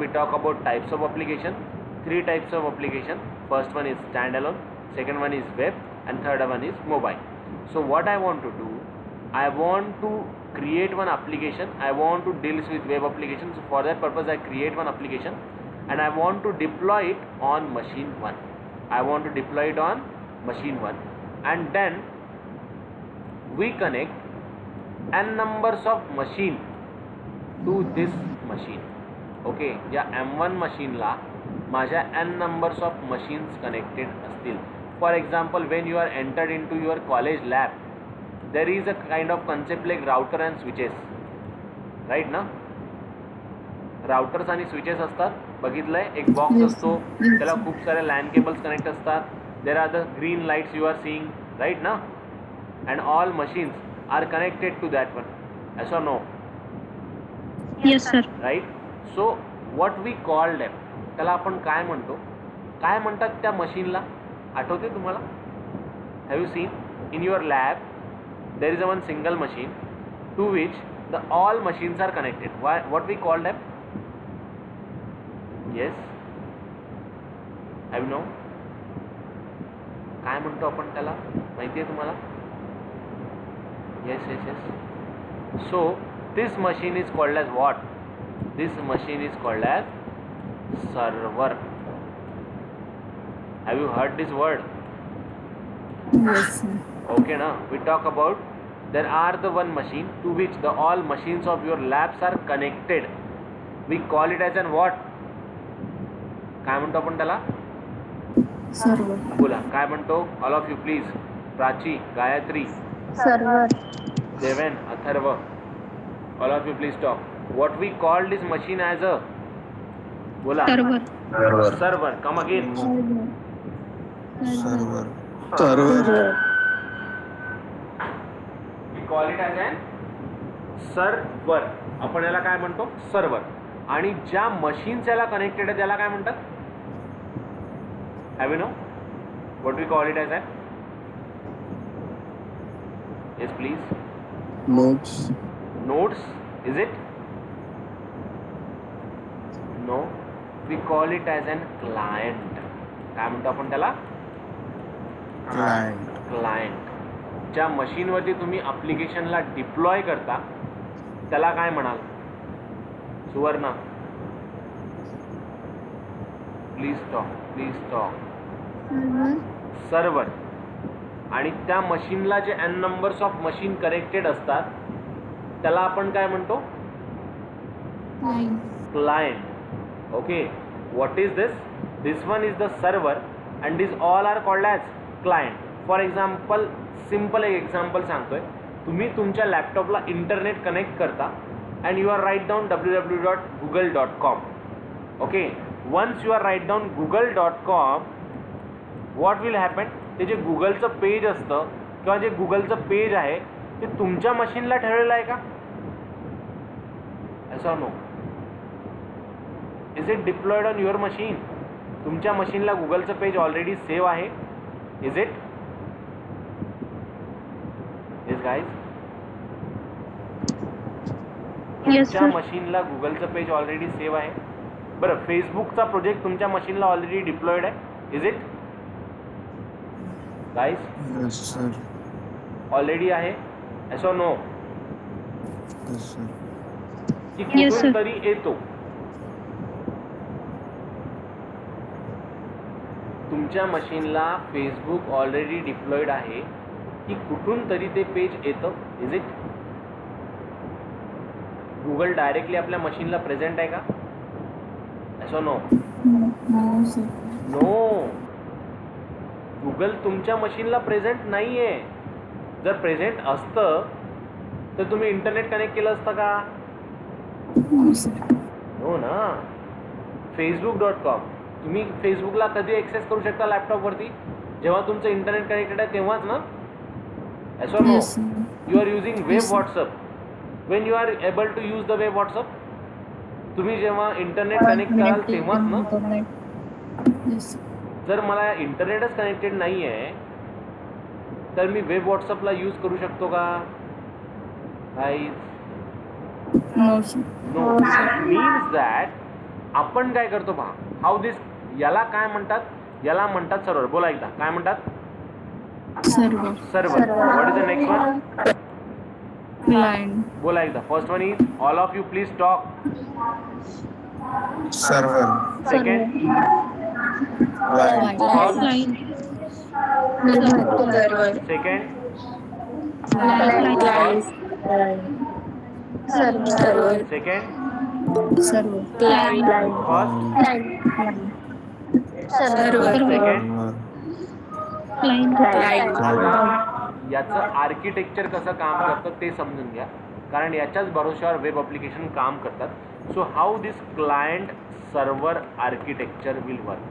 we talk about types of application. Three types of application. First one is standalone, second one is web, and third one is mobile. So what I want to do, I want to create one application. I want to deal with web application. So for that purpose I create one application and I want to deploy it on machine 1. I want to deploy it on machine 1, and then we connect n numbers of machine to this machine. Okay, या M1 मशीनला माझ्या n numbers of machines connected असतील. For example, when you are entered into your college lab, there is a kind of concept like router and switches, right ना? Routers आणि switches असतात, बघितलंय. एक box असतो, त्याला खूप सारे लॅन केबल्स कनेक्ट असतात. There are the green lights you are seeing, right ना? And all machines are connected to that one. Yes or no? Yes, sir. Right. So what we call them, त्याला आपण काय म्हणतो, काय म्हणतात त्या मशीनला, आठवते तुम्हाला? Have you seen in your lab there is a one single machine to which the all machines are connected. What we call them? Yes, have no, काय म्हणतो आपण त्याला, माहिती आहे तुम्हाला? Yes yes yes. So this machine is called as what? This machine is called as server. Have you heard this word? Yes, sir. Okay, now we talk about there are the one machine to which the all machines of your labs are connected. We call it as an what? काय म्हणतो आपण त्याला? Server. बोला काय म्हणतो? All of you please. Prachi, Gayatri, Server. Deven, Atharva, all of you please talk. What we call this machine as a? बोला. Server. Server. Come again. Server. We call it as an server. आपण याला काय म्हणतो? सर्व्हर. आणि ज्या मशीन्स याला connected आहे त्याला काय म्हणतात? Have you know what we call it as a? Yes please. Nodes. Nodes. Is it? No, we call it as an client. काय म्हणतो आपण त्याला? Client. क्लायंट. ज्या मशीनवरती तुम्ही ॲप्लिकेशनला डिप्लॉय करता त्याला काय म्हणाल? Suvarna, please talk, please talk. Server. Server. आणि त्या मशीनला जे n numbers of machine connected असतात त्याला आपण काय म्हणतो? Client. Client. Okay, what is this? This one is the server and this all are called as client. For example, simple एक एक्झाम्पल सांगतोय. तुम्ही तुमच्या लॅपटॉपला इंटरनेट कनेक्ट करता and you are write down www.google.com. Okay, once you are write down google.com, what will happen? ते जे गुगलचं page असतं किंवा जे गुगलचं पेज आहे ते तुमच्या मशीनला ठेवलेलं आहे का? असं no. Is it deployed on your machine? तुमच्या मशीनला गुगलचं पेज ऑलरेडी सेव्ह आहे? Is it? Yes guys. Yes, तुमच्या sir. मशीनला गुगलचं पेज ऑलरेडी सेव्ह आहे. बरं, फेसबुकचा प्रोजेक्ट तुमच्या मशीनला ऑलरेडी डिप्लॉयड आहे? Is it guys? Yes, sir. Already आहे? असं नो? Yes, sir. की Yes, कुठून sir. तरी येतो? तुमच्या मशीनला फेसबुक ऑलरेडी डिप्लॉयड आहे की कुठून तरी ते पेज येतं? Is it? गुगल डायरेक्टली आपल्या मशीनला प्रेझेंट आहे का? असं no? No, sir. No, Google तुमच्या मशीनला प्रेझेंट नाही आहे. जर प्रेझेंट असतं तर तुम्ही इंटरनेट कनेक्ट केलं असतं का? No, sir. हो ना. facebook.com, तुम्ही फेसबुकला कधी ॲक्सेस करू शकता लॅपटॉपवरती? जेव्हा तुमचं इंटरनेट कनेक्टेड आहे तेव्हाच ना? असं no? Yes, sir. You are using web Yes, sir. WhatsApp. When you are able to use the web WhatsApp, तुम्ही जेव्हा इंटरनेट कनेक्ट कराल तेव्हाच ना? Internet. Yes. जर मला इंटरनेटच कनेक्टेड नाही आहे तर मी वेब व्हॉट्सअपला यूज करू शकतो का? No, sir. No. It means that आपण काय करतो पहा, हाऊ दिस, याला काय म्हणतात, याला म्हणतात सर्व्हर. बोला एकदा, काय म्हणतात? Server. Server. What is the next one? Client. बोला एकदा. First one is, all of you please talk. Server. Second, Client. Client. Second, second, server. First, second. याचं आर्किटेक्चर कसं काम करतं ते समजून घ्या, कारण याच्याच भरोश्यावर वेब ॲप्लिकेशन काम करतात. So how this client server architecture will work,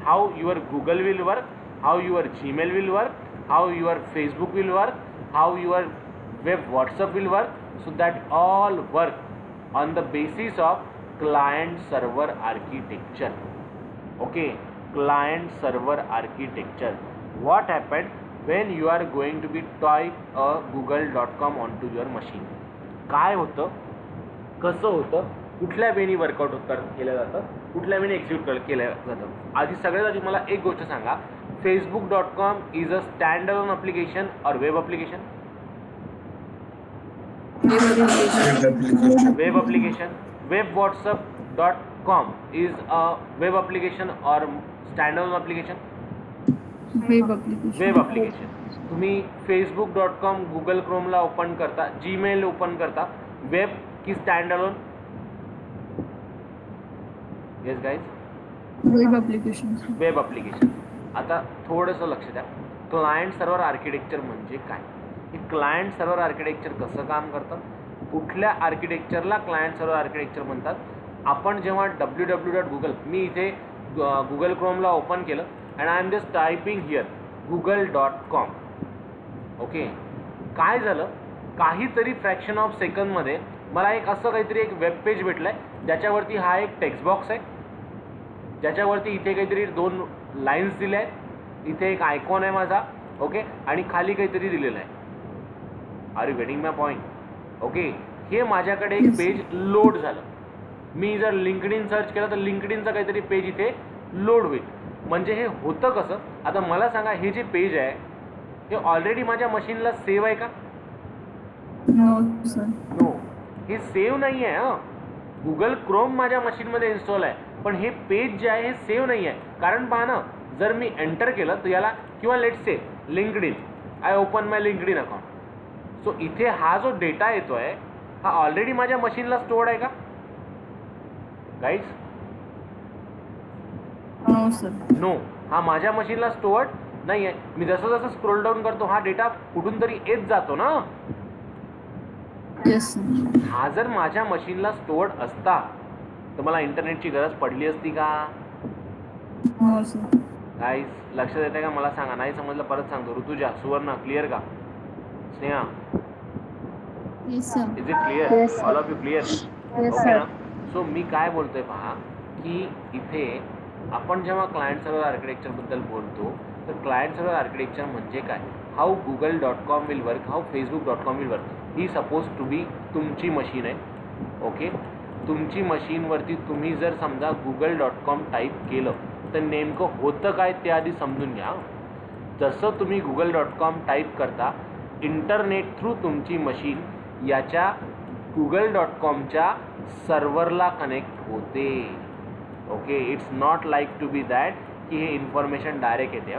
how your Google will work, how your Gmail will work, how your Facebook will work, how your web WhatsApp will work. So that all work on the basis of client server architecture. Okay, client server architecture. What happened when you are going to be type a google.com onto your machine? काय होतं, कसं होतं, कुठल्या वेळी workout केलं जातं, कुठल्या वेळी एक्झिक्यूट केलं जातं. आधी सगळ्यात आधी मला एक गोष्ट सांगा, facebook.com is a stand alone application or web application? Web application. webwhatsapp.com is a web application or standalone application? Web application. Web application. तुम्ही facebook.com गुगल क्रोमला ओपन करता, जीमेल ओपन करता, वेब की stand alone? Yes guys, web application. Web application. आता थोडंसं लक्ष द्या, client server architecture म्हणजे काय, हे क्लायंट सर्व्हर आर्किटेक्चर कसं काम करतं, कुठल्या आर्किटेक्चरला क्लायंट सर्व्हर आर्किटेक्चर म्हणतात. आपण जेव्हा www.google, मी इथे गुगल क्रोमला ओपन केलं and I am just typing here google.com. Okay, काय झालं, काहीतरी फ्रॅक्शन ऑफ सेकंदमध्ये मला एक असं काहीतरी एक वेब पेज भेटलं आहे, ज्याच्यावरती हा एक टेक्स्ट बॉक्स आहे, ज्याच्यावरती इथे काहीतरी 2 लाईन्स दिल्या आहेत, इथे एक आयकॉन आहे माझा, ओके, आणि खाली काहीतरी दिलेलं आहे. Are you getting my point? Okay, हे माझ्याकडे एक पेज लोड झालं. मी जर लिंक्डइन सर्च केलं तर लिंक्डइनचं काहीतरी पेज इथे लोड होईल. म्हणजे हे होतं कसं, आता मला सांगा, हे जे पेज आहे हे ऑलरेडी माझ्या मशीनला सेव्ह आहे का? No sir. नो, हे सेव्ह नाही आहे. गुगल क्रोम माझ्या मशीनमध्ये इन्स्टॉल आहे, पण हे पेज जे आहे हे सेव्ह नाही आहे. कारण पहा ना, जर मी एंटर केलं तर याला, किंवा let's say LinkedIn, I open my LinkedIn account. So इथे हा जो डेटा येतो आहे हा ऑलरेडी माझ्या मशीनला स्टोअर्ड आहे का गाईज? No sir. नो, हा माझ्या मशीनला स्टोअर्ड नाही आहे. मी जसं जसं स्क्रोल डाऊन करतो हा डेटा कुठून तरी येत जातो ना. Yes sir. हा जर माझ्या मशीनला स्टोअर्ड असता तर मला इंटरनेटची गरज पडली असती का? No sir. गाईज लक्ष देते का? मला सांगा, नाही समजलं परत सांगतो. ऋतुजा, सुवर्णा, क्लिअर का? Sneha, yes sir. Is it clear? All of you clear? Okay ना. सो मी काय बोलतोय पहा, की इथे आपण जेव्हा क्लायंट सर्व्हर आर्किटेक्चरबद्दल बोलतो तर क्लायंट सर्व्हर आर्किटेक्चर म्हणजे काय, how google.com will work, how facebook.com will work. ही सपोज टू बी तुमची मशीन आहे. ओके, तुमची मशीनवरती तुम्ही जर समजा google.com टाईप केलं तर नेमकं होतं काय ते आधी समजून घ्या. जसं तुम्ही google.com टाईप करता, इंटरनेट थ्रू तुमची मशीन याच्या google.comच्या सर्व्हरला कनेक्ट होते. Okay, it's not like to be that की हे इन्फॉर्मेशन डायरेक्ट येते.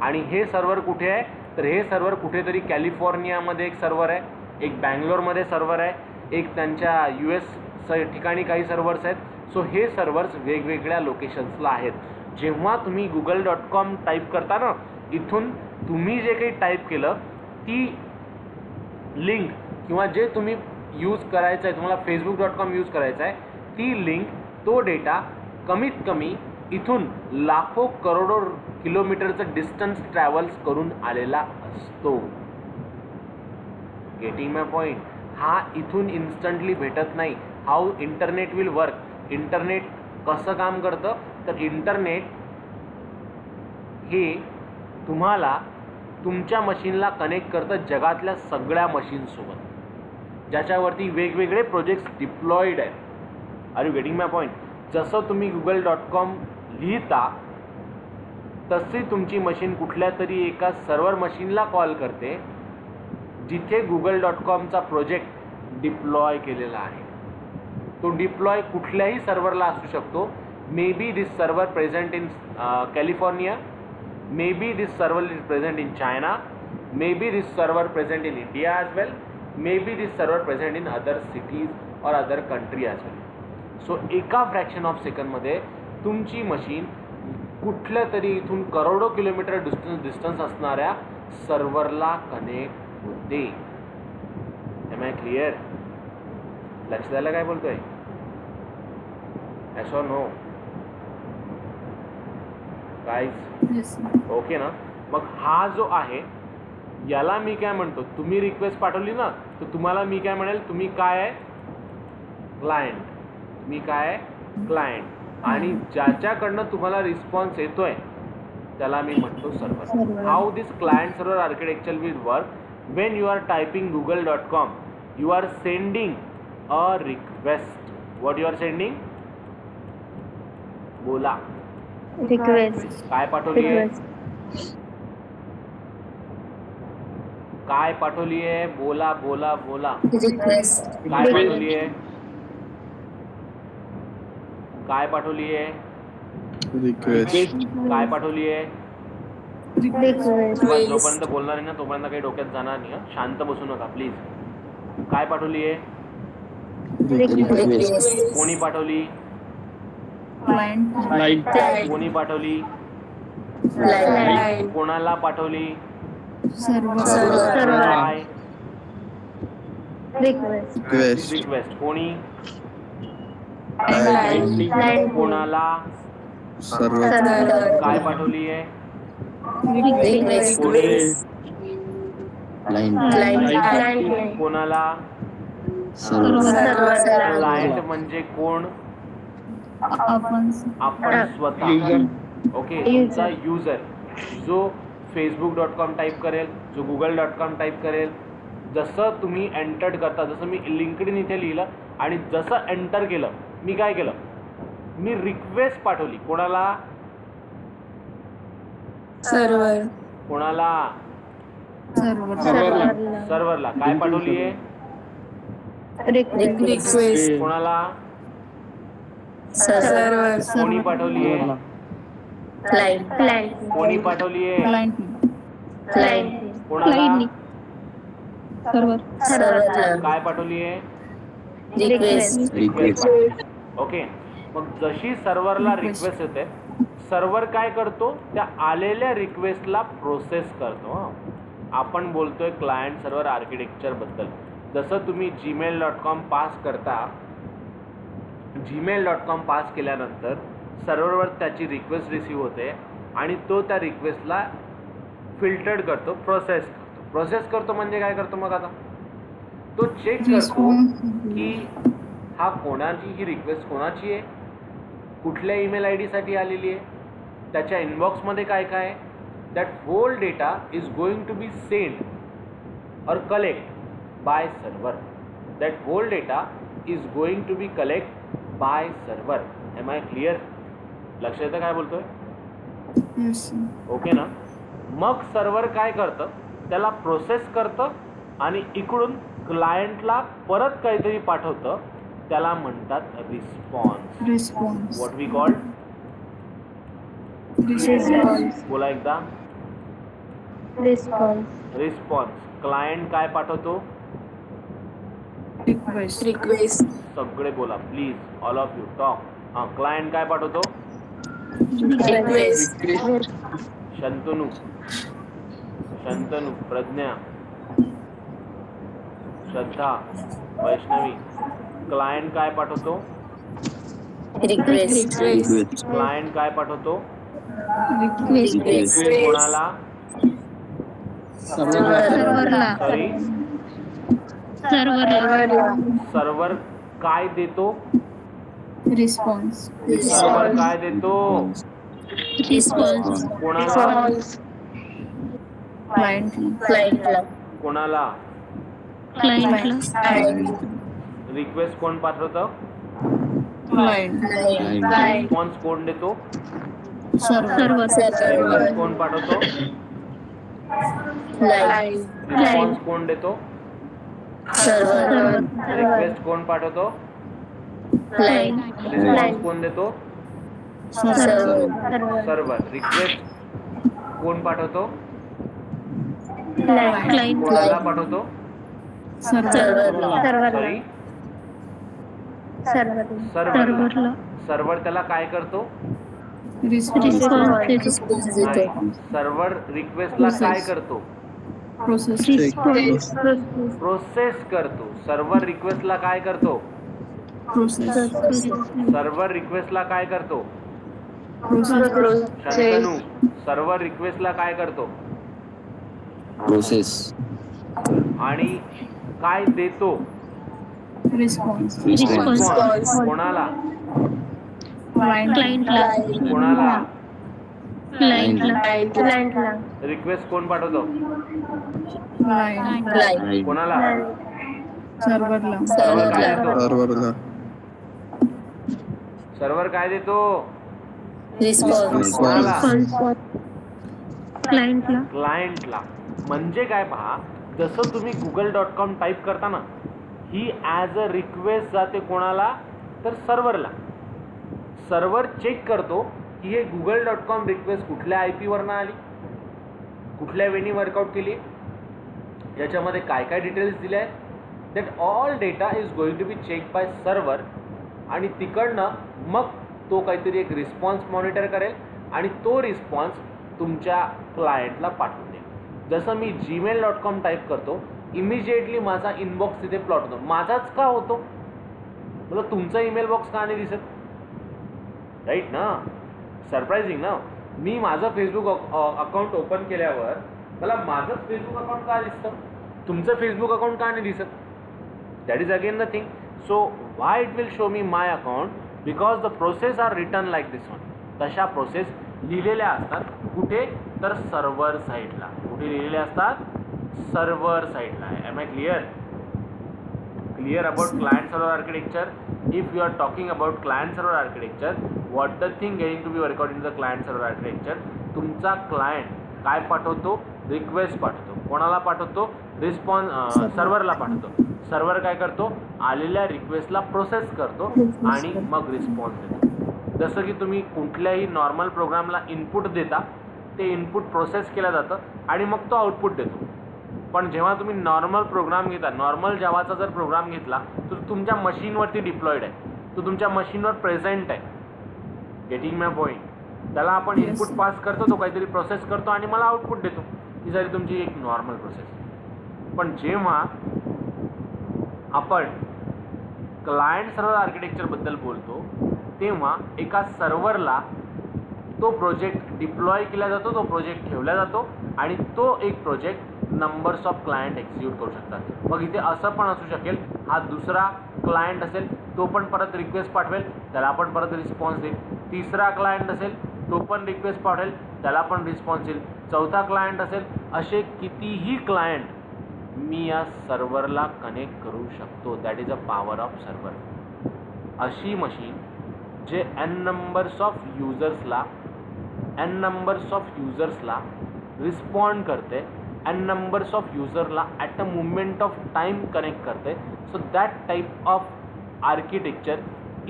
आणि हे सर्व्हर कुठे आहे, तर हे सर्व्हर कुठेतरी कॅलिफोर्नियामध्ये एक सर्व्हर आहे, एक बँगलोरमध्ये सर्व्हर आहे, एक त्यांच्या US ठिकाणी काही सर्व्हर्स आहेत. सो हे सर्व्हर्स वेगवेगळ्या लोकेशन्सला आहेत. जेव्हा तुम्ही google.com टाईप करता ना, इथून तुम्ही जे काही टाईप केलं ती लिंक किंवा जे तुम्ही यूज करायचं आहे, तुम्हाला facebook.com यूज करायचं आहे, ती लिंक, तो डेटा कमीत कमी इथून लाखो करोडो किलोमीटरचं डिस्टन्स ट्रॅव्हल्स करून आलेला असतो. Getting my point? हा इथून इन्स्टंटली भेटत नाही. How internet will work, internet कसं काम करतं, तर इंटरनेट हे तुम्हाला तुमच्या मशीनला कनेक्ट करतं जगातल्या सगळ्या मशीनसोबत, ज्याच्यावरती वेगवेगळे प्रोजेक्ट्स डिप्लॉईड आहेत. Are you getting my point? जसं तुम्ही google.com लिहिता तशी तुमची मशीन कुठल्या तरी एका सर्व्हर मशीनला कॉल करते जिथे google.comचा प्रोजेक्ट डिप्लॉय केलेला आहे. तो डिप्लॉय कुठल्याही सर्व्हरला असू शकतो. May be this server present in California, may be this server is present in China, may be this server present in India as well, may be this server present in other cities or other country as well. So एका fraction of सेकंडमध्ये तुमची machine कुठल्या तरी इथून करोडो kilometre distance असणाऱ्या सर्व्हरला connect होते. Am I clear? लक्ष द्यायला काय बोलतोय? Yes or no? Guys Yes, sir. Okay ना? मग हा जो आहे याला मी काय म्हणतो, तुम्ही रिक्वेस्ट पाठवली ना तर तुम्हाला मी काय म्हणेल, तुम्ही काय आहे? क्लायंट. मी काय आहे? क्लायंट. आणि ज्याच्याकडनं तुम्हाला रिस्पॉन्स येतोय त्याला मी म्हणतो server. Server. How this client server architecture will work? When you are typing google.com, you are sending a request. What you are sending? बोला. रिक्वेस्ट. काय पाठवली आहे? काय पाठवली आहे? बोला बोला बोला. रिक्वेस्ट. काय पाठवली आहे? काय पाठवली आहे? Request. काय पाठवली आहे? रिक्वेस्ट. जोपर्यंत बोलणार आहे ना तोपर्यंत काही डोक्यात जाणार नाही. शांत बसू नका प्लीज. काय पाठवली आहे? रिक्वेस्ट. कोणी पाठवली? Client. कोणी पाठवली? क्लायंट. कोणाला पाठवली? Server. काय? रिक्वेस्ट. Request. रिक्वेस्ट. कोणी? क्लायंट. कोणाला? Server. काय पाठवली आहे? रिक्वेस्ट. कोणी? क्लायंट. कोणाला? सर्व्हर. क्लायंट म्हणजे कोण? आपण आपण स्वतः. ओके. तुमचा युजर जो facebook.com टाईप करेल, जो google.com टाईप करेल, जसं तुम्ही एंटर्ड करता, जसं मी लिंक्डइन इथे लिहिलं आणि जसं एंटर केलं मी काय केलं? मी रिक्वेस्ट पाठवली. कोणाला? सर्व्हर. कोणाला? सर्वर. सर्व्हरला. काय पाठवली आहे? रिक्वेस्ट. कोणाला? सर्व्हर. कोणी पाठवली आहे? क्लायंट. कोणी पाठवली आहे? क्लायंट. कोणाला? सर्वर. सर्व्हरला. काय पाठवली आहे? रिक्वेस्ट. ओके. मग जशी सर्व्हरला रिक्वेस्ट येते, सर्व्हर काय करतो? त्या आलेल्या रिक्वेस्टला प्रोसेस करतो. आपण बोलतोय क्लायंट सर्व्हर आर्किटेक्चर बद्दल. जसं तुम्ही gmail.com पास करता, gmail.com पास केल्यानंतर सर्व्हरवर त्याची रिक्वेस्ट रिसीव्ह होते आणि तो त्या रिक्वेस्टला फिल्टर्ड करतो, प्रोसेस करतो. प्रोसेस करतो म्हणजे काय करतो? मग आता तो चेक करतो की हा कोणाची, ही रिक्वेस्ट कोणाची आहे, कुठल्या ईमेल आय डीसाठी आलेली आहे, त्याच्या इनबॉक्समध्ये काय काय आहे. That whole data is going to be send or collect by server. That whole data is going to be collect by server. Am I clear? लक्ष येतं काय बोलतोय? Yes, sir. ओके ना? मग सर्व्हर काय करतं? त्याला प्रोसेस करतं आणि इकडून क्लायंटला परत काहीतरी पाठवतं. त्याला म्हणतात response. Response. What we called? Response. बोला एकदा. रिस्पॉन्स. रिस्पॉन्स. क्लायंट काय पाठवतो? Request. रिक्वेस्ट. सगळे बोला please. All of you talk. हां. क्लायंट काय पाठवतो? रिक्वेस्ट. शंतनू, शंतनू, प्रज्ञा, श्रद्धा, वैष्णवी. क्लायंट काय पाठवतो? रिक्वेस्ट. क्लायंट काय पाठवतो? रिक्वेस्ट. कोणाला? सर्व्हरला. सॉरी. सर्व्हर काय देतो? Response. सर्व्हर काय देतो? रिस्पॉन्स. कोणाला? Client. क्लायंटला. कोणाला? क्लायंटला. रिक्वेस्ट कोण पाठवतं? क्लायंट रिस्पॉन्स कोण देतो? सर्व्हर रिक्वेस्ट कोण पाठवतो? रिस्पॉन्स कोण देतो? रिक्वेस्ट कोण पाठवतो? रिस्पॉन्स कोण देतो? सर्व्हर. रिक्वेस्ट कोण पाठवतो? कोणाला पाठवतो? सॉरी, सर्व्हरला. सर्व्हर त्याला काय करतो? रिस्पॉन्स सर्व्हर रिक्वेस्टला काय करतो? प्रोसेस प्रोसेस करतो. सर्व्हर रिक्वेस्टला काय करतो? प्रोसेस सर्व्हर रिक्वेस्टला काय करतो? प्रोसेस शंतनू, सर्व्हर रिक्वेस्टला काय करतो? प्रोसेस आणि काय देतो? रिस्पॉन्स रिस्पॉन्स कोणाला? क्लायंटला कोणाला? क्लायंटला रिक्वेस्ट कोण पाठवतो? क्लायंट कोणाला? सर्व्हरला सर्व्हर काय देतो? सर्व्हरला सर्व्हर काय देतो? रिस्पॉन्स कोणाला? क्लायंटला क्लायंटला. म्हणजे काय पहा, जसं तुम्ही google.com टाईप करता ना, ही ॲज अ रिक्वेस्ट जाते कोणाला? तर सर्व्हरला. सर्व्हर चेक करतो की हे google.com रिक्वेस्ट कुठल्या IP वरनं आली, कुठल्या वेनी वर्कआउट केली, याच्यामध्ये काय काय डिटेल्स दिले आहेत. That all data is going to be check by server आणि तिकडनं मग तो काहीतरी एक रिस्पॉन्स मॉनिटर करेल आणि तो रिस्पॉन्स तुमच्या क्लायंटला पाठवून देईल. जसं मी gmail.com टाईप करतो, इमिजिएटली माझा इनबॉक्स तिथे प्लॉट होतो. माझाच का होतो? मला तुमचा ईमेल बॉक्स का नाही दिसत? राईट ना? सरप्रायझिंग ना? मी माझं फेसबुक अकाउंट ओपन केल्यावर मला माझंच फेसबुक अकाउंट का दिसतं, तुमचं फेसबुक अकाउंट का नाही दिसत? That is again the thing. So why it will show me my account? Because the process are written like this one. तशा प्रोसेस लिहिलेल्या असतात. कुठे? तर सर्व्हर साईडला. कुठे लिहिलेल्या असतात? सर्व्हर साईडला. Am I clear? Clear about client server architecture? If you are talking about client server architecture, what the thing going to be work out in the client server architecture? तुमचा client काय पाठवतो? Request पाठवतो. कोणाला पाठवतो? Response सर्व्हरला पाठवतो. Server काय करतो? आलेल्या रिक्वेस्टला प्रोसेस करतो आणि मग रिस्पॉन्स देतो. जसं की तुम्ही कुठल्याही नॉर्मल प्रोग्रामला इनपुट देता, ते इनपुट प्रोसेस केलं जातं आणि मग तो आउटपुट देतो. पण जेव्हा तुम्ही नॉर्मल प्रोग्राम घेता, नॉर्मल जावाचा जर प्रोग्राम घेतला, तो तुमच्या मशीनवरती डिप्लॉईड आहे, तो तुमच्या मशीनवर प्रेझेंट आहे. Getting my point? त्याला आपण इनपुट पास करतो, तो काहीतरी प्रोसेस करतो आणि मला आउटपुट देतो. ही झाली तुमची एक नॉर्मल प्रोसेस. पण जेव्हा आपण क्लायंट सर्व्हर आर्किटेक्चरबद्दल बोलतो, तेव्हा एका सर्व्हरला तो प्रोजेक्ट डिप्लॉय केला जातो, तो प्रोजेक्ट ठेवला जातो आणि तो एक project numbers of client execute करू शकतात. मग इथे असं पण असू शकेल, हा दुसरा क्लायंट असेल, तो पण परत रिक्वेस्ट पाठवेल, त्याला पण परत रिस्पॉन्स देईल. तिसरा क्लायंट असेल, तो पण रिक्वेस्ट पाठवेल, त्याला पण रिस्पॉन्स देईल. चौथा क्लायंट असेल. असे कितीही क्लायंट मी या सर्व्हरला कनेक्ट करू शकतो. That is a power of server. अशी मशीन जे n नंबर्स ऑफ युजर्सला रिस्पॉन्ड करते, n numbers of userला at a moment of time connect करते. So that type of architecture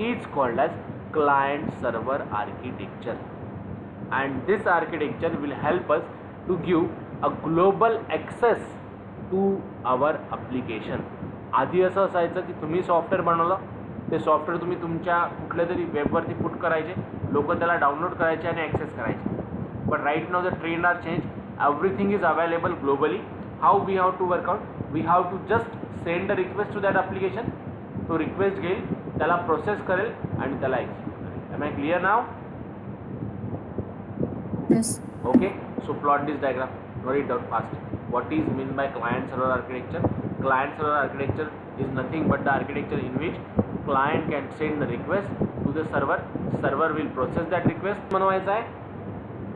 is called as client server architecture, and this architecture will help us to give a global access to our application. आधी असं असायचं की तुम्ही software बनवलं, ते software तुम्ही तुमच्या कुठल्या तरी वेबवरती पुट करायचे, लोक त्याला डाउनलोड करायचे आणि ॲक्सेस करायचे. But right now the trend are change. Everything is available globally. How we have to work out? We have to just send a request to that application. तो रिक्वेस्ट घेईल, त्याला process करेल आणि त्याला execute करेल. Am I clear now? Yes. Okay. So plot this diagram. Write it down fast. What is meant by client server architecture? Client server architecture is nothing but the architecture in which client can send the request to the server. Server will process that request. बनवायचा आहे,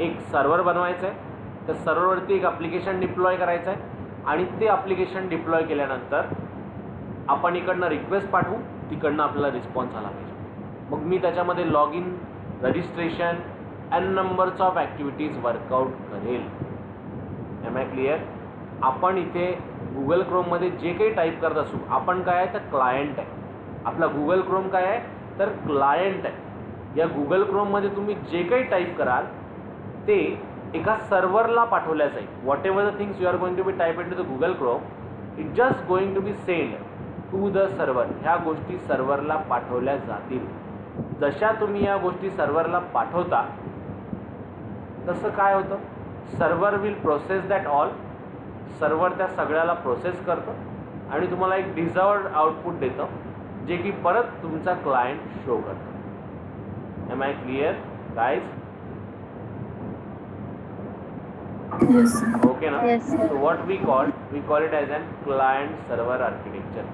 एक server बनवायचं आहे, त्या सर्व्हरवरती एक application deploy करायचं आहे आणि ते ॲप्लिकेशन डिप्लॉय केल्यानंतर आपण इकडनं रिक्वेस्ट पाठवू, तिकडनं आपल्याला रिस्पॉन्स आला पाहिजे. मग मी त्याच्यामध्ये log in, registration, N numbers of activities workout करेल. Am I clear? आपण इथे गुगल क्रोममध्ये जे काही टाईप करत असू, आपण काय आहे तर क्लायंट आहे. आपला गुगल क्रोम काय आहे तर क्लायंट आहे. या गुगल क्रोममध्ये तुम्ही जे काही टाईप कराल ते एका सर्व्हरला पाठवल्या जाईल. Whatever the things you are going to be type into the Google Chrome, it just going to be send to the server. ह्या गोष्टी सर्व्हरला पाठवल्या जातील. जशा तुम्ही या गोष्टी सर्व्हरला पाठवता तसं काय होतं, server will process that all. Server त्या सगळ्याला प्रोसेस करतं आणि तुम्हाला एक डिझायर्ड आउटपुट देतं, जे की परत तुमचा क्लायंट शो करतो. Am I clear guys? Yes, sir. Okay ना? Yes, sir. So what we call it as an client server architecture.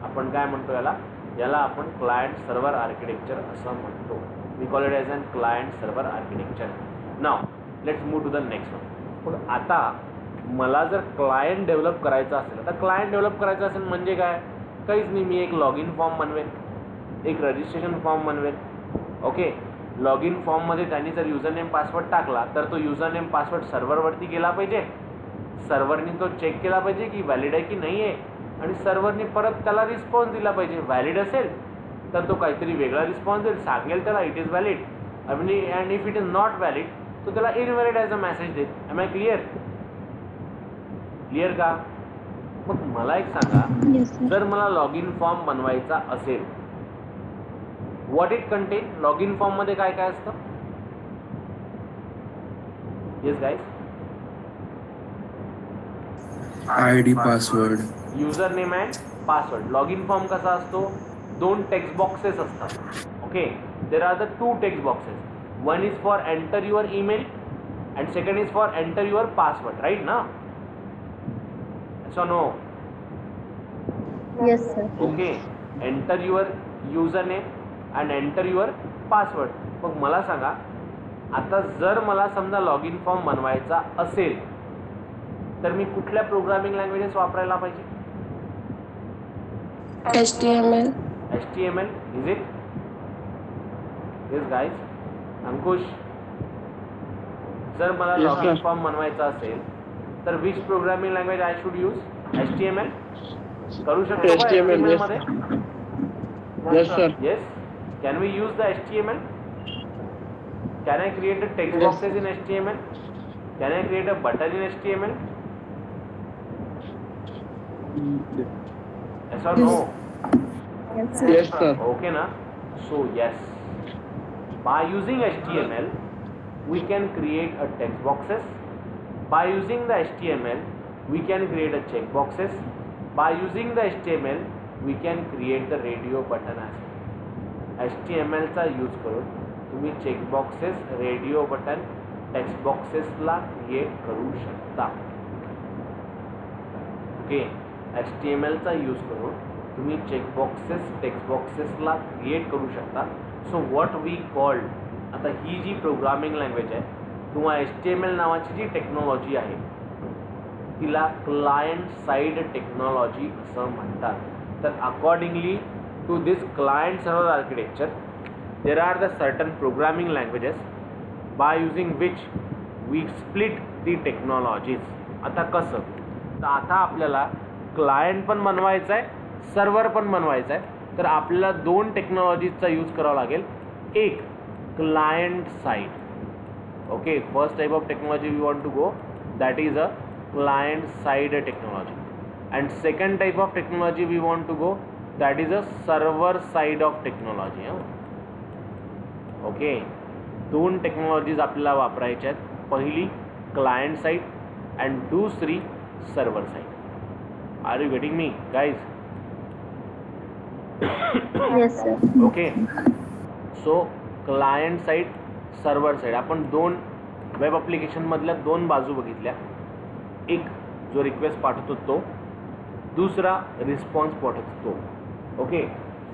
आपण काय म्हणतो याला आपण क्लायंट सर्व्हर आर्किटेक्चर असं म्हणतो. We call it as an client server architecture. Now let's move to the next one. पण आता मला जर क्लायंट डेव्हलप करायचं असेल, तर क्लायंट डेव्हलप करायचं असेल म्हणजे काय, काहीच नाही. मी एक लॉग इन फॉर्म बनवेल, एक रजिस्ट्रेशन फॉर्म बनवेल. ओके, लॉग इन फॉर्ममध्ये त्यांनी जर युजर नेम पासवर्ड टाकला तर तो युजर नेम पासवर्ड सर्व्हरवरती गेला पाहिजे. सर्व्हरनी तो चेक केला पाहिजे की व्हॅलिड आहे की नाही आहे, आणि सर्व्हरनी परत त्याला रिस्पॉन्स दिला पाहिजे. व्हॅलिड असेल तर तो काहीतरी वेगळा रिस्पॉन्स देईल, सांगेल त्याला इट इज व्हॅलिड, आणि and if it is not valid तो त्याला इनव्हॅलिड ॲज अ मेसेज देईल. Am I clear? क्लिअर का? मग मला एक सांगा, Yes, sir. जर मला लॉग इन फॉर्म बनवायचा असेल, what it contain? Log in फॉर्ममध्ये काय काय असतं? Yes guys? ID, password. User name and password. Log in form कसा असतो? 2 टेक्स्ट बॉक्सेस असतात. Okay, there are the 2 text boxes. One is for enter your email and second is for enter your password, right ना? So no? Yes, sir. Okay, enter your user name and enter your password. मग मला सांगा, आता जर मला समजा log in form बनवायचा असेल तर मी कुठल्या प्रोग्रामिंग लँग्वेजेस वापरायला पाहिजे? HTML. HTML, is it? Yes guys? Ankush, जर मला Yes, log in sir. Form बनवायचा असेल तर which programming language I should use? HTML करू शकतो का HTML, HTML yes. मध्ये? Yes, sir. Yes. Can we use the HTML? Can I create the text Yes. boxes in HTML? Can I create a button in HTML? Yes or no? Yes, sir. Yes, sir. Okay na? So yes. By using HTML, we can create a text boxes. By using the HTML, we can create a check boxes. By using the HTML, we can create the radio button as well. HTML चा use करून तुम्ही checkboxes, radio button, text बॉक्सेसला create करू शकता. Okay, HTML चा use करून तुम्ही checkboxes, text बॉक्सेसला क्रिएट करू शकता. सो व्हॉट वी कॉल्ड, आता ही जी प्रोग्रामिंग लँग्वेज आहे किंवा HTML नावाची जी टेक्नॉलॉजी आहे तिला क्लायंट साइड टेक्नॉलॉजी असं म्हणतात. तर accordingly to this client server architecture there are the certain programming languages by using which we split the technologies. आता कसं, तर आता आपल्याला क्लायंट पण बनवायचं आहे, सर्व्हर पण बनवायचं आहे, तर आपल्याला 2 टेक्नॉलॉजीजचा यूज करावा लागेल. एक client side. Okay, first type of technology we want to go, that is a client side technology, and second type of technology we want to go, that is a server side of technology. Okay, 2 technologies आपल्याला वापरायच्या आहेत. पहिली client side and दुसरी server side. Are you getting me guys? Yes, sir. Okay, so client side, server side. आपण 2 web ॲप्लिकेशनमधल्या 2 बाजू बघितल्या. एक जो रिक्वेस्ट पाठवतो तो, दुसरा रिस्पॉन्स पाठवतो तो. Okay,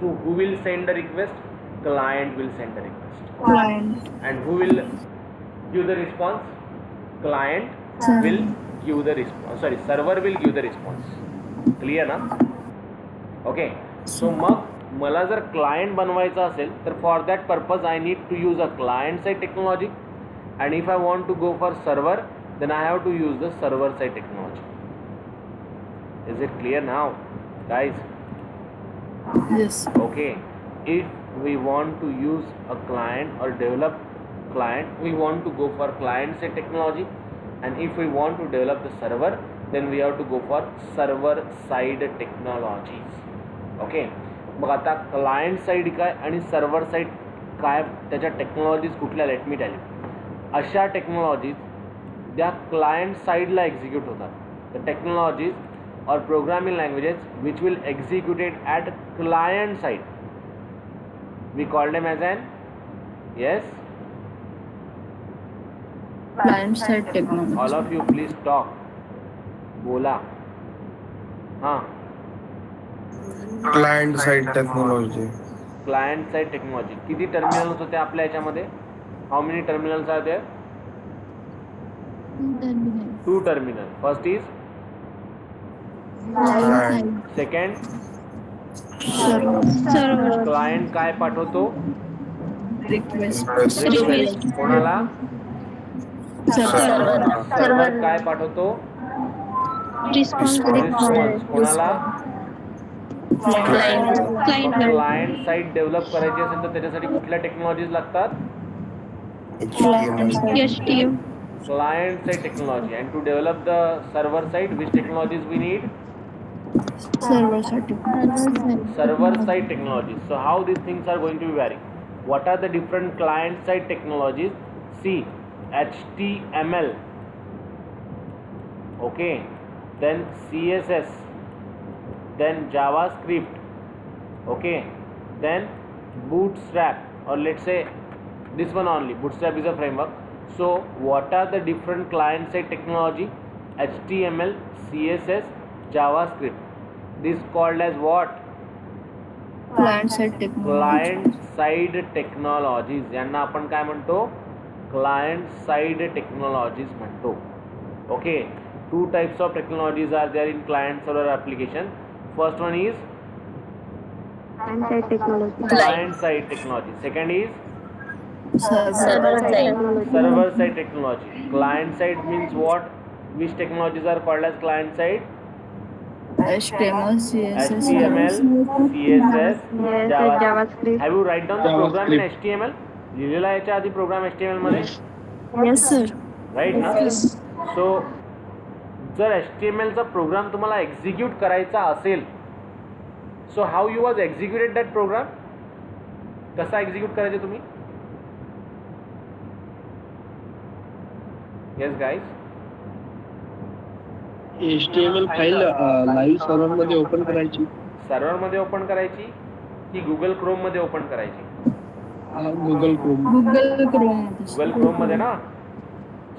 so who will send the request? Client will send the request. Client. And who will give the response? Client Server. will give the response. Server will give the response. Clear ना? Okay. So मग मला जर client बनवायचं असेल तर for that purpose I need to use a client side technology and if I want to go for server then I have to use the server side technology. Is it clear now guys? Yes. Okay, if we want to use a client or develop client, we want to go for client side technology, and if we want to develop the server, then we have to go for server side technologies. Okay, मग आता client side काय आणि server side काय, त्याच्या technologies कुठल्या, let me tell you. अशा technologies त्या client साईडला एक्झिक्यूट होतात. The technologies or programming languages which will executed at client side, we call them as an, yes, Client side technology. all of you please talk, bola. हाँ, Client side technology. client side technology. किती terminals होते आपल्या याच्यामध्ये? how many terminals are there? Two terminal. First is, Client. second, Server. client काय पाठवतो? Request. Request. कोणाला? Server. Server काय पाठवतो? Response. रिस्पॉन्स कोणाला? Client. क्लायंट साईड डेव्हलप करायची असेल तर त्याच्यासाठी कुठल्या टेक्नॉलॉजीज लागतात? HTML. HTML. Client side technology. And to develop the server side, which technologies we need? Server side technology. Server side technologies. So how these things are going to be varying? What are the different client side technologies? C, HTML, okay, then CSS, then JavaScript, okay, then Bootstrap, or let's say this one only, Bootstrap is a framework. So what are the different client side technology? HTML, CSS, JavaScript. This called as what? Client side technology. Client side technologies. यांना आपण काय म्हणतो? Client side technologies म्हणतो. Okay, two types of technologies are there in client server application. First one is Client side technology. client side technology. Second is Server side. server side technology. Client side means what? Which technologies are called as client side? HTML, CSS. HTML, CSS, Yes, JavaScript. Have you write down the program in JavaScript. HTML? लिहिलेला याच्या आधी program HTML मध्ये, Yes, sir. Right ना? So जर HTML चा program तुम्हाला execute करायचा असेल, so how you was executed that program? कसा एक्झिक्यूट करायचे तुम्ही? Yes guys, HTML file live server मध्ये ओपन करायची. सर्व्हर मध्ये ओपन करायची की गुगल क्रोम मध्ये ओपन करायची? Google Chrome. Google Chrome. Google Chrome मध्ये ना.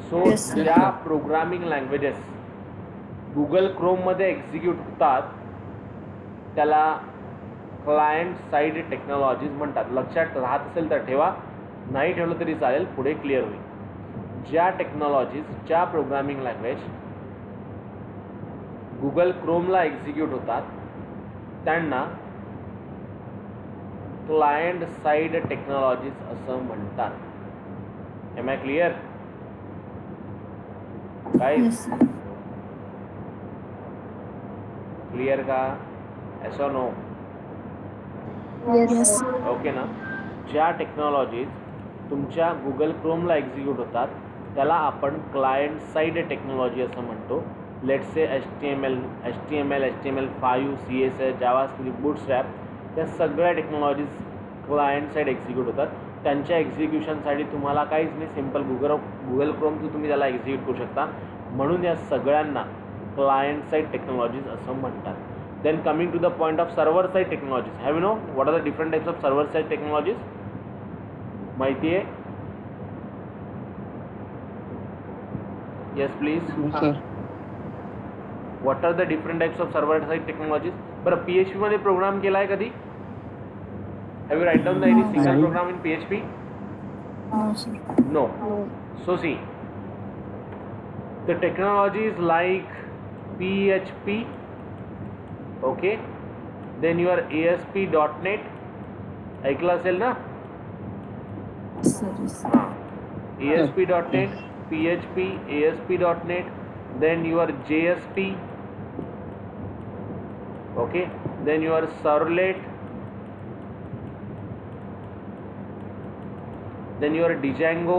So Yes, sir. ज्या प्रोग्रामिंग लँग्वेजेस गुगल क्रोम मध्ये एक्झिक्यूट होतात त्याला क्लायंट साईड टेक्नॉलॉजीज म्हणतात. लक्षात राहत असेल तर ठेवा, नाही ठेवलं तरी चालेल, पुढे क्लिअर होईल. ज्या टेक्नॉलॉजीज, ज्या प्रोग्रामिंग लँग्वेज गुगल क्रोमला एक्झिक्यूट होतात त्यांना क्लायंट साईड टेक्नॉलॉजीज असं म्हणतात. Am I clear guys? Yes, sir. Clear का? Yes or no? Yes. Okay ना. ज्या टेक्नॉलॉजीज तुमच्या गुगल क्रोमला एक्झिक्यूट होतात त्याला आपण क्लायंट साईड टेक्नॉलॉजी असं म्हणतो. Let's say HTML, HTML5, CSS, JavaScript, Bootstrap, या सगळ्या टेक्नॉलॉजीज क्लायंट साईड एक्झिक्यूट होतात. त्यांच्या एक्झिक्युशनसाठी तुम्हाला काहीच नाही, सिम्पल गुगल क्रोम थ्रू तुम्ही त्याला एक्झिक्यूट करू शकता. म्हणून या सगळ्यांना क्लायंट साईड टेक्नॉलॉजीज असं म्हणतात. Then coming to the point of server side technologies. Have you know what are the different types of server side technologies? माहिती आहे? Yes please. Sir what are the different types of server side technologies? बरं, PHP मध्ये program केला आहे कधी? Have you write down the any single program in PHP? No, sir. No. So see, the technologies like PHP, okay, then your ASP.NET ऐकलं असेल ना? Sir हां, ASP.NET, PHP, ASP.NEट, then your JSP, okay, then your servlet, then your Django,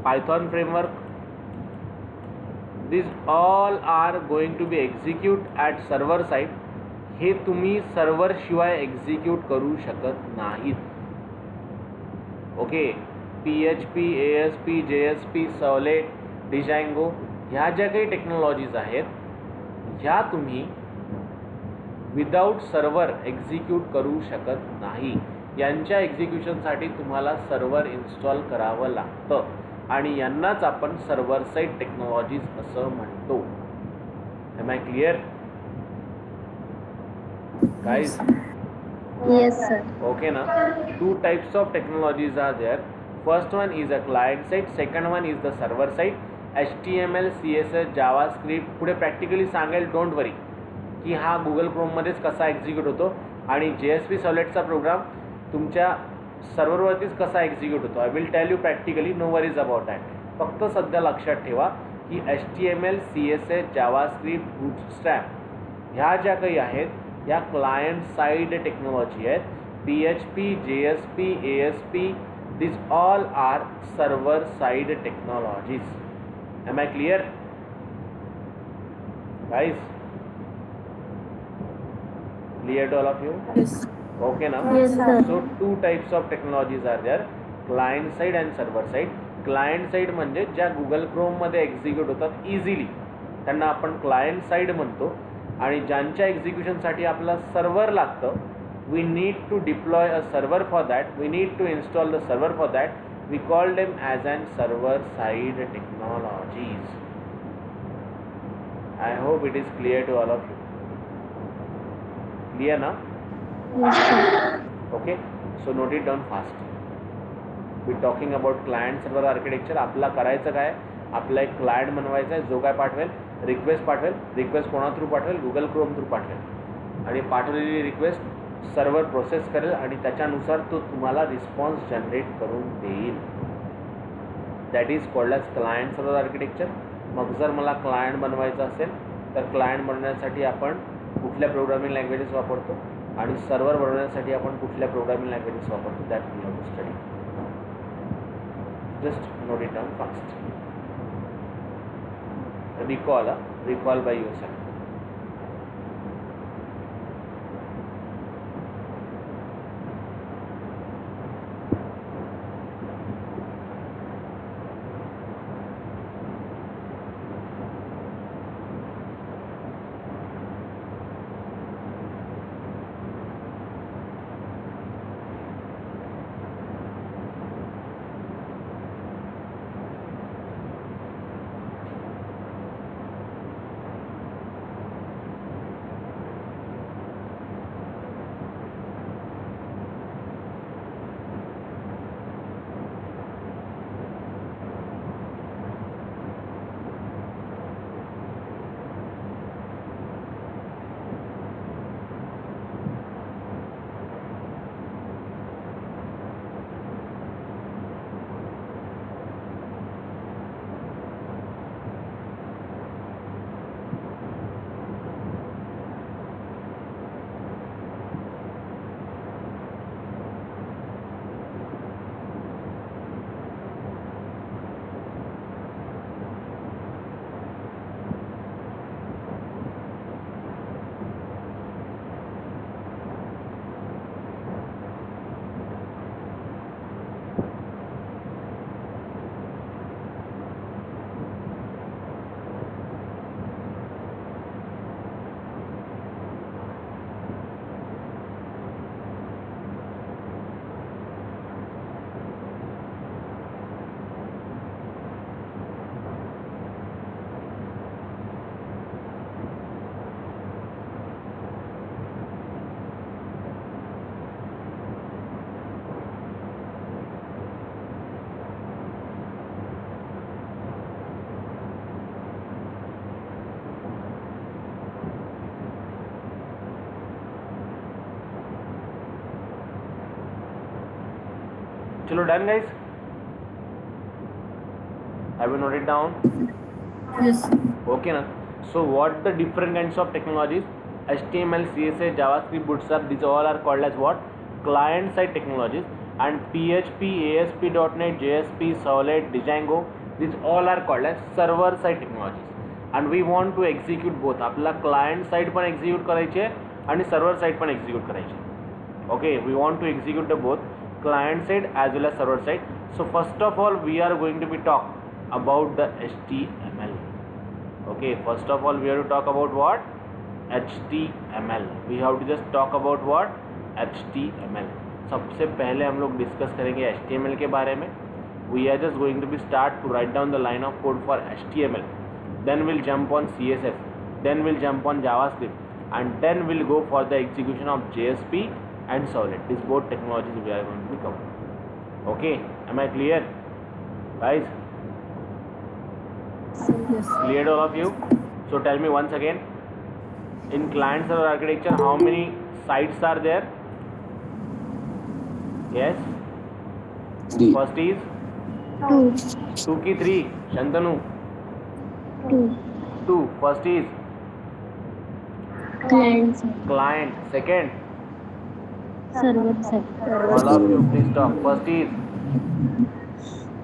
Python framework. These all are going to be execute at server side. हे तुम्ही server शिवाय execute करू शकत नाहीत. Okay, PHP, ASP, JSP, servlet, Django ह्या ज्या काही technologies आहेत ह्या तुम्ही विदाउट सर्व्हर एक्झिक्यूट करू शकत नाही. यांच्या एक्झिक्युशनसाठी तुम्हाला सर्व्हर इन्स्टॉल करावं लागतं आणि यांनाच आपण सर्व्हर साइड टेक्नॉलॉजीज असं म्हणतो. Am I clear guys? Yes, sir. Okay na? Two types of technologies are there. First one is a client side, second one is the server side. HTML, CSS, JavaScript पुढे practically सांगेल, don't वरी, की हा Google क्रोममध्येच कसा execute होतो आणि JSP सर्वलेटचा programme तुमच्या सर्व्हरवरतीच कसा execute होतो. I will tell you practically, no worries about that. फक्त सध्या लक्षात ठेवा की HTML, CSS, JavaScript, Bootstrap ह्या ज्या काही आहेत या क्लायंट साइड टेक्नॉलॉजी आहेत. PHP, JSP, ASP, these all are server side technologies. Am I clear, guys? Clear to all of you? Yes. Okay now? Yes, sir. So two types of technologies are there, client side and server side. Client side म्हणजे ज्या Google क्रोममध्ये execute होतात easily त्यांना आपण client side म्हणतो. आणि ज्यांच्या एक्झिक्युशनसाठी आपला server लागतं, we need to deploy a server for that, we need to install the server for that, we call them as an server side technologies. I hope it is clear to all of you. Clear ना? Yes, sir. Okay, so note it down fast. We talking about client server architecture. आपला करायचं काय, आपला एक client बनवायचा आहे जो काय पाठवेल, रिक्वेस्ट पाठवेल. रिक्वेस्ट कोणा थ्रू पाठवेल, गुगल क्रोम थ्रू पाठवेल. आणि पाठवलेली रिक्वेस्ट सर्व्हर प्रोसेस करेल आणि त्याच्यानुसार तो तुम्हाला रिस्पॉन्स जनरेट करून देईल. That is called as client server architecture. मग जर मला क्लायंट बनवायचं असेल तर क्लायंट बनवण्यासाठी आपण कुठल्या प्रोग्रामिंग लँग्वेजेस वापरतो आणि सर्व्हर बनवण्यासाठी आपण कुठल्या प्रोग्रामिंग लँग्वेजेस वापरतो, that we have to study. Just note it down fast. recall by yourself. Absolute done, guys? Have you noted down? Yes, sir. Okay, na? So what the different kinds of technologies? HTML, CSS, JavaScript, Bootstrap, these all are called as what? Client-side technologies. And PHP, ASP.NET, JSP, Solid, Django, these all are called as server-side technologies. And we want to execute both. आपला client side पण execute करायचे आणि server side पण execute करायचे. Okay, we want to execute the both client side as well as server side. So first of all, we are going to be talk about the HTML. Okay, first of all, we have to talk about what? HTML. We have to just talk about what? HTML. सबसे पहले हम लोग discuss करेंगे HTML के बारे में. We are just going to be start to write down the line of code for HTML. Then we'll jump on CSS. Then we'll jump on JavaScript. And then we'll go for the execution of JSP and Solid. These both technologies we are going to be covering. Okay, am I clear, guys? Yes. Cleared all of you? So tell me once again, in client server architecture, how many sites are there? Yes. 3. First is 2. 2 की 3. Shantanu. 2. 2. First is Client side. client. Second, Server side. all of you please talk. First is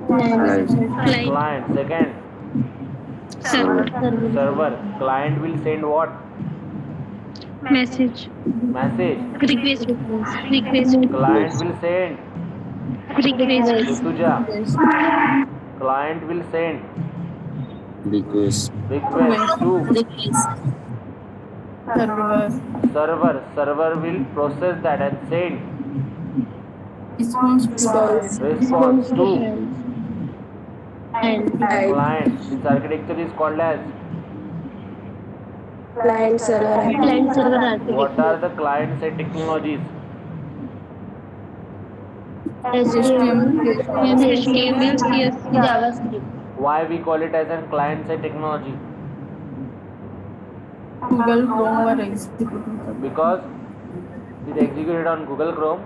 Client side. client. Second, Server. server. Client will send what? Message. Message. Request. Client will send. Request. Rituja. Yes. Client will send. Request. Request to Request. Server. server. Server will process that and send Response to response to And client. This architecture is called as. client server architecture. What are the client side technologies? HTML, CSS. JavaScript. Why we call it as a client side technology? Google Chrome or execute. Because it executed on Google Chrome,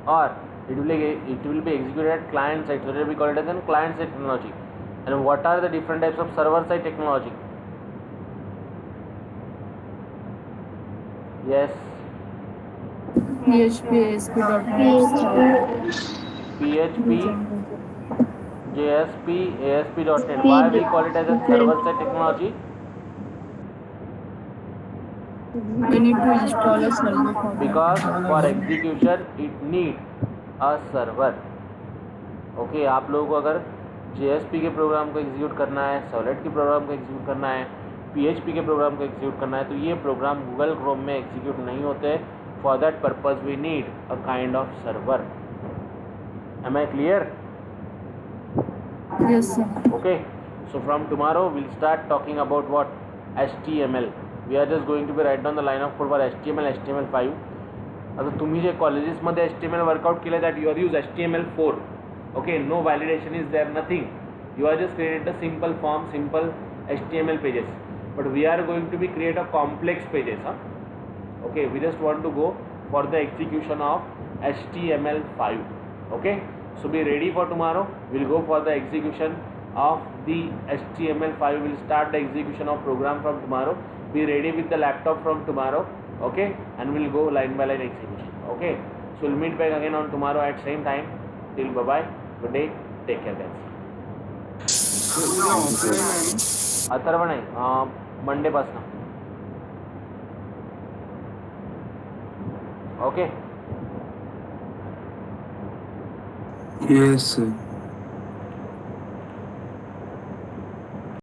or it will be executed at client side. So we call it as a client side technology. And what are the different types of server side technology? Yes, PHP, ASP.NET. PHP, JSP, ASP.NET. Why we call it as a server side technology? We need to install a server for that. Because for execution it need a server. Okay, आप लोगों को अगर JSP के programme को execute करना है, Solid के programme को execute करना है, PHP के प्रोग्राम को एग्जीक्यूट करना है, तो ये प्रोग्राम Google Chrome में एग्जीक्यूट नहीं होते. For that purpose we need a kind of server. Am I clear? Yes, sir. Okay, so from tomorrow we'll start talking about what? HTML. We are just going to be write down the line of code for HTML, HTML5. आता तुम्ही जे कॉलेजेसमध्ये HTML workout केलं that you are use HTML4. Okay, no validation is there, nothing. You are just created a simple form, simple HTML pages. But we are going to be create a complex pages. Okay, we just want to go for the execution of HTML5. Okay, so be ready for tomorrow. We'll go for the execution of the HTML5. We'll start the execution of program from tomorrow. Be ready with the laptop from tomorrow. Okay, and we'll go line by line execution. Okay, so we'll meet back again on tomorrow at same time. Till bye bye. Good day. Take care, guys. Atharva नाही, Monday पासून. Okay. Yes, sir.